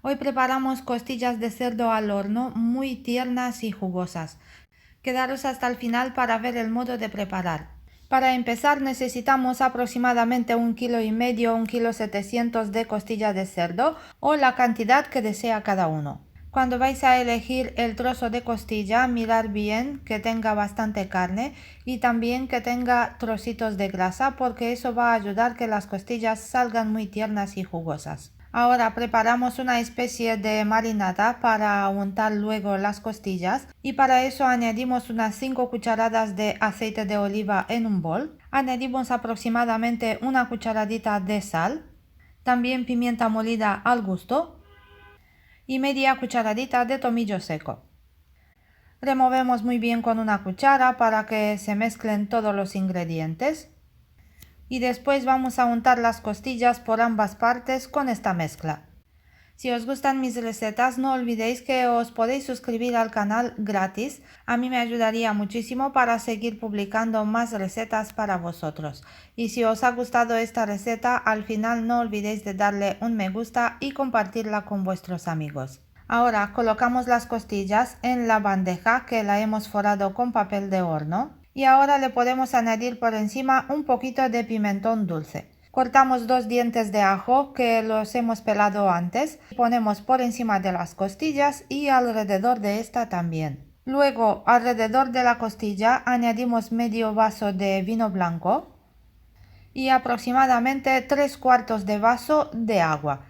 Hoy preparamos costillas de cerdo al horno muy tiernas y jugosas. Quedaros hasta el final para ver el modo de preparar. Para empezar necesitamos aproximadamente 1,5 kg, 1,7 kg de costilla de cerdo o la cantidad que desea cada uno. Cuando vais a elegir el trozo de costilla, mirar bien que tenga bastante carne y también que tenga trocitos de grasa, porque eso va a ayudar que las costillas salgan muy tiernas y jugosas. Ahora preparamos una especie de marinada para untar luego las costillas y para eso añadimos unas 5 cucharadas de aceite de oliva en un bol. Añadimos aproximadamente una cucharadita de sal, también pimienta molida al gusto y media cucharadita de tomillo seco. Removemos muy bien con una cuchara para que se mezclen todos los ingredientes y después vamos a untar las costillas por ambas partes con esta mezcla. Si os gustan mis recetas, no olvidéis que os podéis suscribir al canal gratis. A mí me ayudaría muchísimo para seguir publicando más recetas para vosotros. Y si os ha gustado esta receta, al final no olvidéis de darle un me gusta y compartirla con vuestros amigos. Ahora colocamos las costillas en la bandeja que la hemos forrado con papel de horno. Y ahora le podemos añadir por encima un poquito de pimentón dulce. Cortamos 2 dientes de ajo que los hemos pelado antes. Ponemos por encima de las costillas y alrededor de esta también. Luego, alrededor de la costilla añadimos medio vaso de vino blanco y aproximadamente 3/4 de vaso de agua.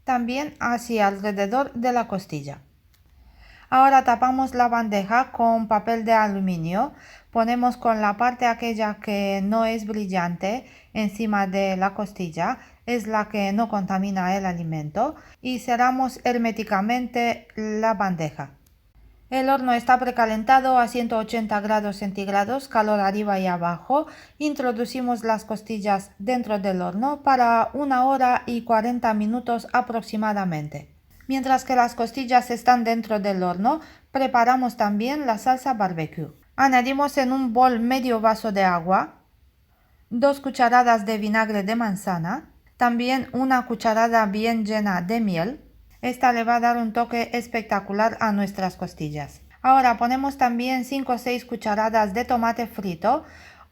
También hacia alrededor de la costilla. Ahora tapamos la bandeja con papel de aluminio, ponemos con la parte aquella que no es brillante encima de la costilla, es la que no contamina el alimento, y cerramos herméticamente la bandeja. El horno está precalentado a 180 grados centígrados, calor arriba y abajo. Introducimos las costillas dentro del horno para 1 hora y 40 minutos aproximadamente. Mientras que las costillas están dentro del horno, preparamos también la salsa barbecue. Añadimos en un bol medio vaso de agua, 2 cucharadas de vinagre de manzana, también una cucharada bien llena de miel. Esta le va a dar un toque espectacular a nuestras costillas. Ahora ponemos también 5 o 6 cucharadas de tomate frito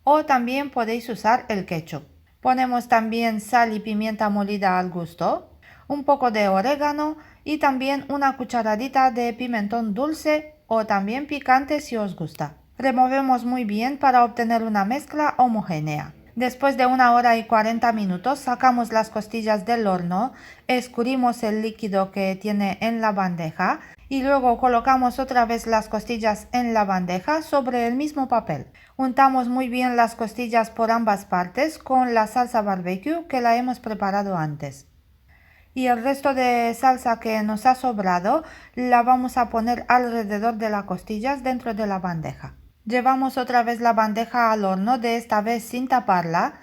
o también podéis usar el ketchup. Ponemos también sal y pimienta molida al gusto, un poco de orégano y también una cucharadita de pimentón dulce o también picante si os gusta. Removemos muy bien para obtener una mezcla homogénea. Después de 1 hora y 40 minutos sacamos las costillas del horno, escurrimos el líquido que tiene en la bandeja y luego colocamos otra vez las costillas en la bandeja sobre el mismo papel. Untamos muy bien las costillas por ambas partes con la salsa barbecue que la hemos preparado antes. Y el resto de salsa que nos ha sobrado la vamos a poner alrededor de las costillas dentro de la bandeja. Llevamos otra vez la bandeja al horno, de esta vez sin taparla,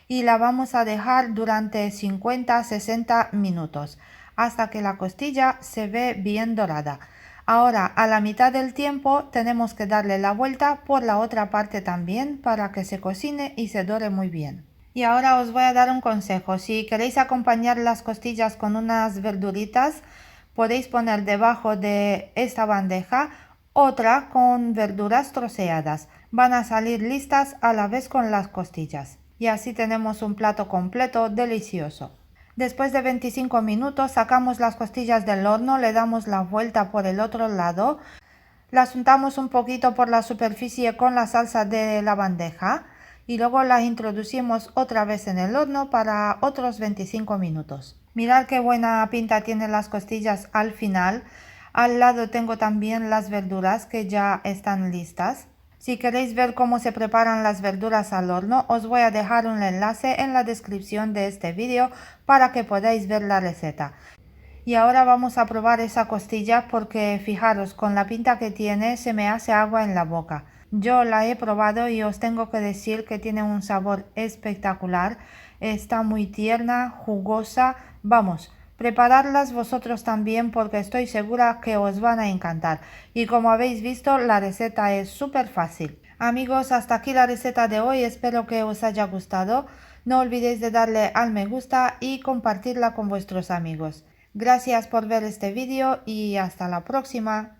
y la vamos a dejar durante 50-60 minutos hasta que la costilla se ve bien dorada. Ahora a la mitad del tiempo tenemos que darle la vuelta por la otra parte también para que se cocine y se dore muy bien. Y ahora os voy a dar un consejo. Si queréis acompañar las costillas con unas verduritas, podéis poner debajo de esta bandeja otra con verduras troceadas. Van a salir listas a la vez con las costillas. Y así tenemos un plato completo delicioso. Después de 25 minutos sacamos las costillas del horno, le damos la vuelta por el otro lado, las untamos un poquito por la superficie con la salsa de la bandeja y luego las introducimos otra vez en el horno para otros 25 minutos. Mirad qué buena pinta tienen las costillas al final. Al lado tengo también las verduras que ya están listas. Si queréis ver cómo se preparan las verduras al horno, os voy a dejar un enlace en la descripción de este vídeo para que podáis ver la receta. Y ahora vamos a probar esa costilla porque fijaros, con la pinta que tiene se me hace agua en la boca. Yo la he probado y os tengo que decir que tiene un sabor espectacular. Está muy tierna, jugosa. Vamos, prepararlas vosotros también porque estoy segura que os van a encantar. Y como habéis visto, la receta es súper fácil. Amigos, hasta aquí la receta de hoy. Espero que os haya gustado. No olvidéis de darle al me gusta y compartirla con vuestros amigos. Gracias por ver este vídeo y hasta la próxima.